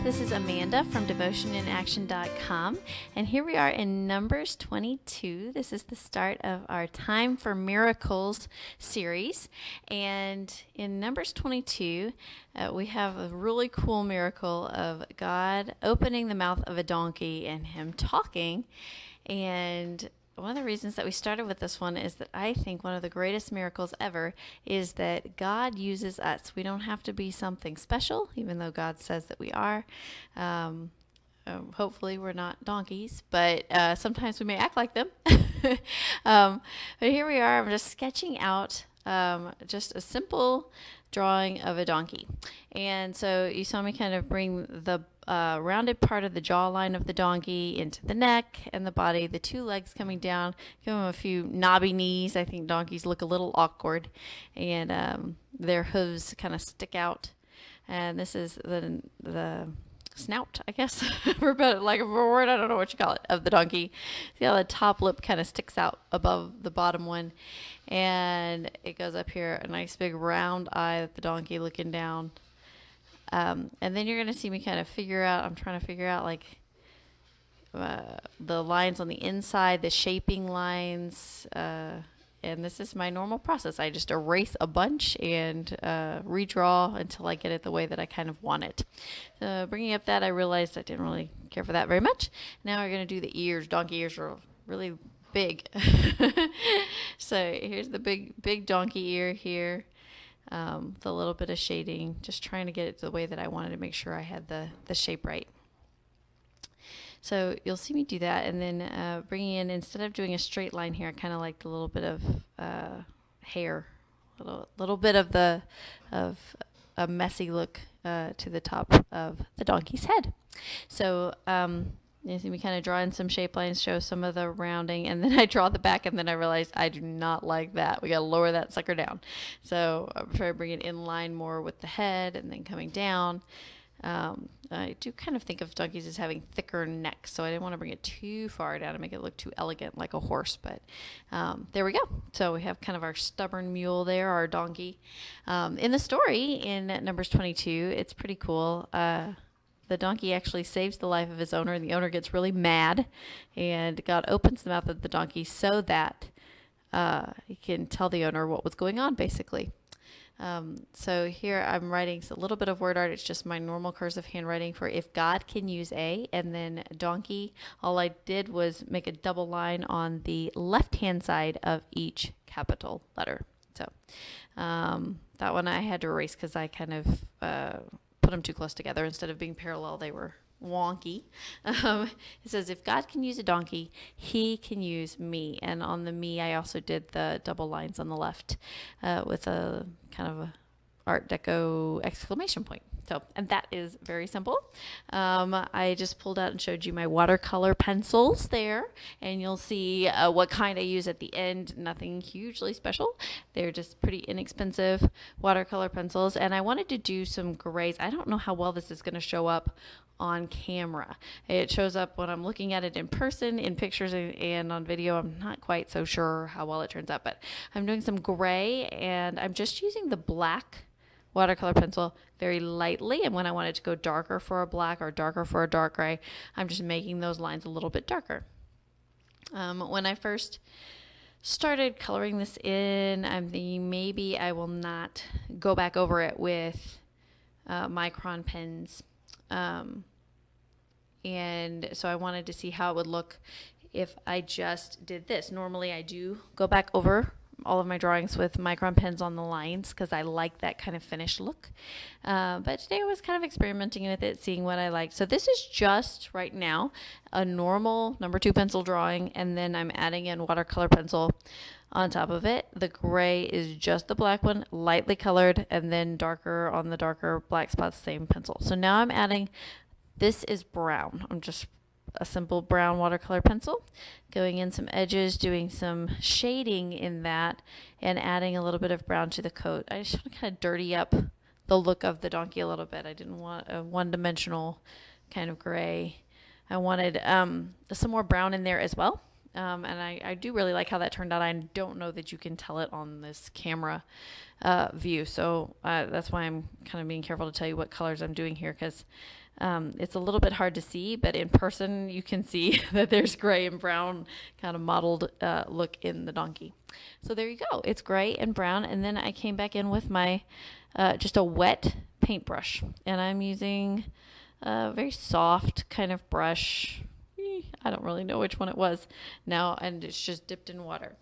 This is Amanda from devotioninaction.com, and here we are in Numbers 22. This is the start of our Time for Miracles series, and in Numbers 22, we have a really cool miracle of God opening the mouth of a donkey and him talking. And one of the reasons that we started with this one is that I think one of the greatest miracles ever is that God uses us. We don't have to be something special, even though God says that we are. Hopefully we're not donkeys, but sometimes we may act like them. But here we are. I'm just sketching out just a simple drawing of a donkey. And so you saw me kind of bring the rounded part of the jawline of the donkey into the neck and the body, the two legs coming down, give them a few knobby knees. I think donkeys look a little awkward, and their hooves kind of stick out. And this is the snout, I guess, for like a word, I don't know what you call it, of the donkey. See how the top lip kind of sticks out above the bottom one, and it goes up here, a nice big round eye at the donkey looking down. And then you're going to see me kind of I'm trying to figure out like the lines on the inside, the shaping lines, and this is my normal process. I just erase a bunch and redraw until I get it the way that I kind of want it. Bringing up that, I realized I didn't really care for that very much. Now we're going to do the ears. Donkey ears are really big. So here's the big donkey ear here. The little bit of shading, just trying to get it the way that I wanted to make sure I had the shape right. So you'll see me do that, and then bringing in, instead of doing a straight line here, I kind of liked a little bit of hair, little bit of a messy look to the top of the donkey's head. So you see me kind of draw in some shape lines, show some of the rounding, and then I draw the back, and then I realized I do not like that. We got to lower that sucker down. So I'm trying to bring it in line more with the head and then coming down. I do kind of think of donkeys as having thicker necks, so I didn't want to bring it too far down and make it look too elegant like a horse, but there we go. So we have kind of our stubborn mule there, our donkey. In the story in Numbers 22, it's pretty cool. The donkey actually saves the life of his owner, and the owner gets really mad, and God opens the mouth of the donkey so that he can tell the owner what was going on, basically. So here I'm writing a little bit of word art. It's just my normal cursive handwriting for if God can use a, and then donkey. All I did was make a double line on the left-hand side of each capital letter. So that one I had to erase because I kind of put them too close together. Instead of being parallel, they were wonky. It says, if God can use a donkey, he can use me. And on the me, I also did the double lines on the left with a kind of a Art Deco exclamation point. So, and that is very simple. I just pulled out and showed you my watercolor pencils there, and you'll see what kind I use at the end. Nothing hugely special. They're just pretty inexpensive watercolor pencils, and I wanted to do some grays. I don't know how well this is going to show up on camera. It shows up when I'm looking at it in person, in pictures, and on video. I'm not quite so sure how well it turns out, but I'm doing some gray, and I'm just using the black watercolor pencil very lightly, and when I want it to go darker for a black or darker for a dark gray, I'm just making those lines a little bit darker. When I first started coloring this in, I'm thinking maybe I will not go back over it with micron pens, and so I wanted to see how it would look if I just did this. Normally I do go back over all of my drawings with micron pens on the lines because I like that kind of finished look. But today I was kind of experimenting with it, seeing what I liked. So this is just right now a normal number 2 pencil drawing, and then I'm adding in watercolor pencil on top of it. The gray is just the black one, lightly colored, and then darker on the darker black spots, same pencil. So now I'm adding, this is brown. I'm just a simple brown watercolor pencil, going in some edges, doing some shading in that, and adding a little bit of brown to the coat. I just want to kind of dirty up the look of the donkey a little bit. I didn't want a one-dimensional kind of gray. I wanted some more brown in there as well. And I do really like how that turned out. I don't know that you can tell it on this camera view, so that's why I'm kind of being careful to tell you what colors I'm doing here, because It's a little bit hard to see, but in person you can see that there's gray and brown kind of mottled look in the donkey. So there you go. It's gray and brown. And then I came back in with my just a wet paintbrush, and I'm using a very soft kind of brush. I don't really know which one it was now, and it's just dipped in water.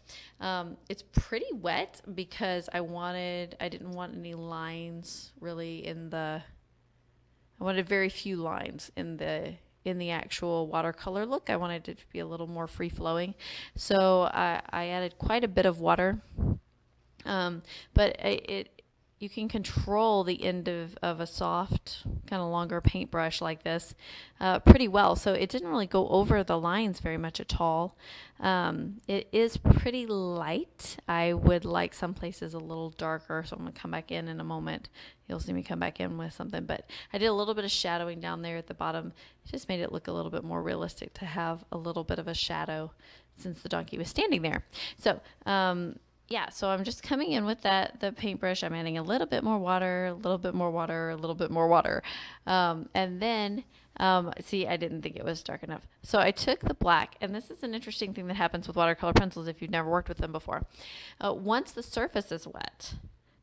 It's pretty wet because I didn't want any lines really I wanted very few lines in the actual watercolor look. I wanted it to be a little more free flowing. So I added quite a bit of water, but you can control the end of a soft, kind of longer paintbrush like this pretty well. So it didn't really go over the lines very much at all. It is pretty light. I would like some places a little darker, so I'm going to come back in a moment. You'll see me come back in with something, but I did a little bit of shadowing down there at the bottom. It just made it look a little bit more realistic to have a little bit of a shadow since the donkey was standing there. So, yeah, so I'm just coming in with the paintbrush. I'm adding a little bit more water, a little bit more water, a little bit more water. And then, see, I didn't think it was dark enough. So I took the black, and this is an interesting thing that happens with watercolor pencils if you've never worked with them before. Once the surface is wet,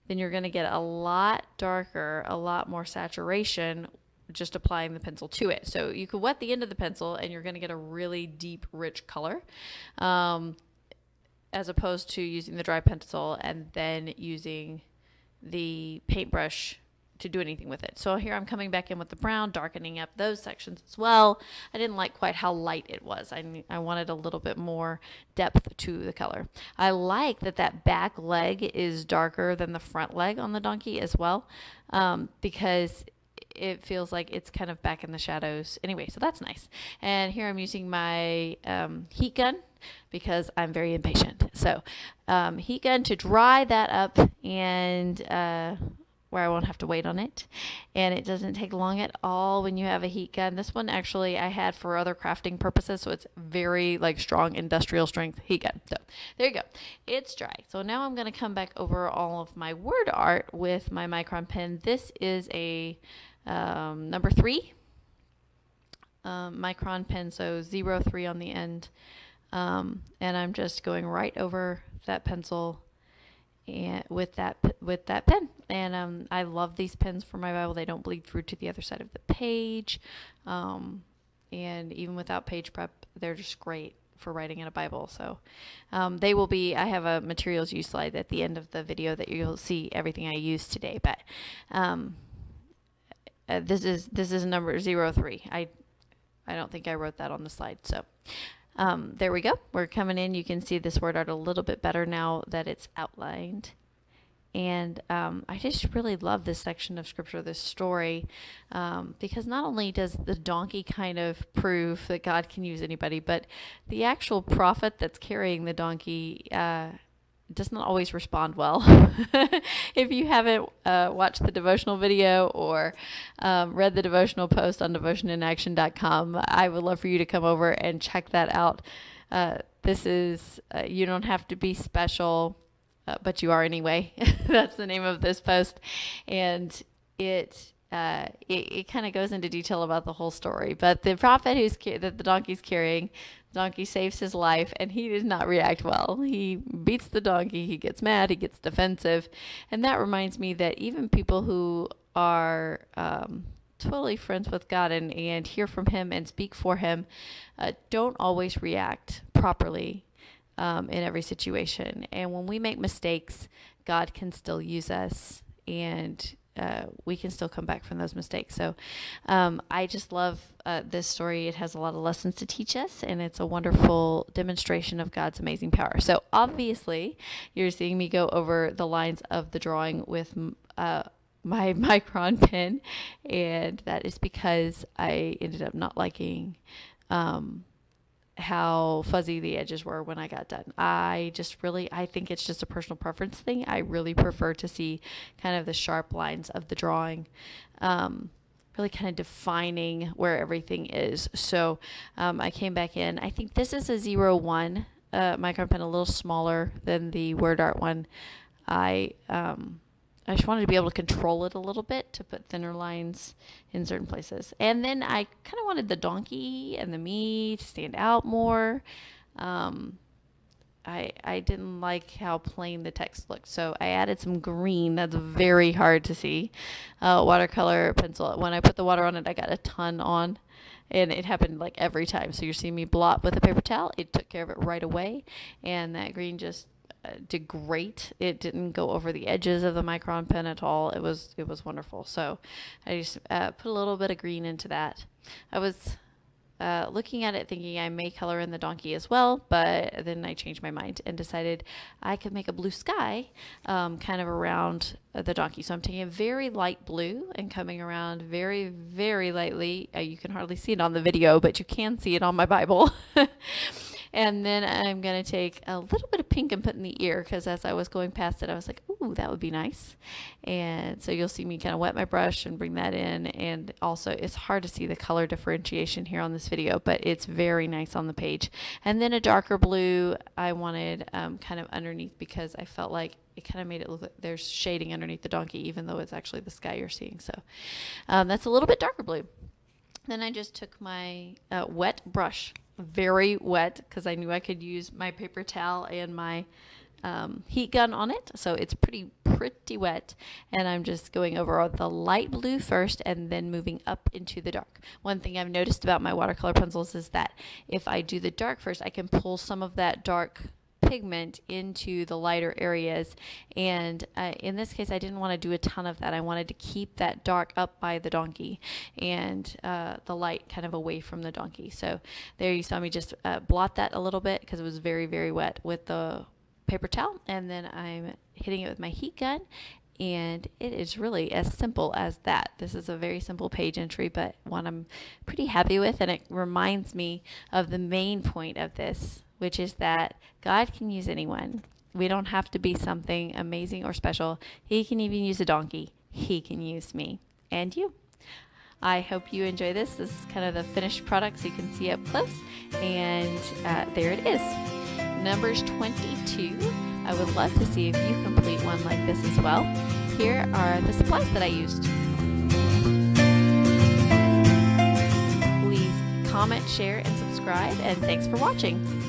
then you're going to get a lot darker, a lot more saturation just applying the pencil to it. So you could wet the end of the pencil, and you're going to get a really deep, rich color. As opposed to using the dry pencil and then using the paintbrush to do anything with it. So here I'm coming back in with the brown, darkening up those sections as well. I didn't like quite how light it was. I wanted a little bit more depth to the color. I like that back leg is darker than the front leg on the donkey as well, because it feels like it's kind of back in the shadows anyway, so that's nice. And here I'm using my heat gun because I'm very impatient. So heat gun to dry that up, and where I won't have to wait on it. And it doesn't take long at all when you have a heat gun. This one actually I had for other crafting purposes, so it's very like strong industrial strength heat gun. So there you go. It's dry. So now I'm going to come back over all of my word art with my Micron pen. This is a number 3 Micron pen, so 03 on the end. And I'm just going right over that pencil and with that pen. And I love these pens for my Bible. They don't bleed through to the other side of the page. And even without page prep, they're just great for writing in a Bible. So they will be, I have a materials use slide at the end of the video that you'll see everything I use today. But this is number 03. I don't think I wrote that on the slide. So there we go. We're coming in. You can see this word art a little bit better now that it's outlined. And I just really love this section of scripture, this story, because not only does the donkey kind of prove that God can use anybody, but the actual prophet that's carrying the donkey does not always respond well. If you haven't watched the devotional video or read the devotional post on devotioninaction.com, I would love for you to come over and check that out. This is, you don't have to be special, but you are anyway. That's the name of this post. And it kind of goes into detail about the whole story. But the prophet that the donkey's carrying, the donkey saves his life, and he does not react well. He beats the donkey, he gets mad, he gets defensive. And that reminds me that even people who are totally friends with God and hear from him and speak for him don't always react properly in every situation. And when we make mistakes, God can still use us, and we can still come back from those mistakes. So I just love this story. It has a lot of lessons to teach us, and it's a wonderful demonstration of God's amazing power. So obviously, you're seeing me go over the lines of the drawing with my Micron pen, and that is because I ended up not liking how fuzzy the edges were when I got done. I think it's just a personal preference thing. I really prefer to see kind of the sharp lines of the drawing, really kind of defining where everything is. So I came back in. I think this is a 01 Micron pen, a little smaller than the word art one. I I just wanted to be able to control it a little bit to put thinner lines in certain places. And then I kind of wanted the donkey and the me to stand out more. I didn't like how plain the text looked, so I added some green. That's very hard to see. Watercolor pencil. When I put the water on it, I got a ton on, and it happened like every time. So you're seeing me blot with a paper towel. It took care of it right away, and that green just did great. It didn't go over the edges of the Micron pen at all. It was wonderful. So I just put a little bit of green into that. I was looking at it thinking I may color in the donkey as well, but then I changed my mind and decided I could make a blue sky kind of around the donkey. So I'm taking a very light blue and coming around very, very lightly. You can hardly see it on the video, but you can see it on my Bible. And then I'm going to take a little bit of pink and put in the ear, because as I was going past it, I was like, ooh, that would be nice. And so you'll see me kind of wet my brush and bring that in. And also, it's hard to see the color differentiation here on this video, but it's very nice on the page. And then a darker blue I wanted kind of underneath, because I felt like it kind of made it look like there's shading underneath the donkey, even though it's actually the sky you're seeing. So that's a little bit darker blue. Then I just took my wet brush, very wet, because I knew I could use my paper towel and my heat gun on it. So it's pretty wet. And I'm just going over the light blue first and then moving up into the dark. One thing I've noticed about my watercolor pencils is that if I do the dark first, I can pull some of that dark pigment into the lighter areas, and in this case I didn't want to do a ton of that. I wanted to keep that dark up by the donkey and the light kind of away from the donkey. So there you saw me just blot that a little bit because it was very, very wet with the paper towel, and then I'm hitting it with my heat gun. And it is really as simple as that. This is a very simple page entry, but one I'm pretty happy with, and it reminds me of the main point of this, which is that God can use anyone. We don't have to be something amazing or special. He can even use a donkey. He can use me and you. I hope you enjoy this. This is kind of the finished product so you can see up close. And there it is. Numbers 22. I would love to see if you complete one like this as well. Here are the supplies that I used. Please comment, share, and subscribe, and thanks for watching.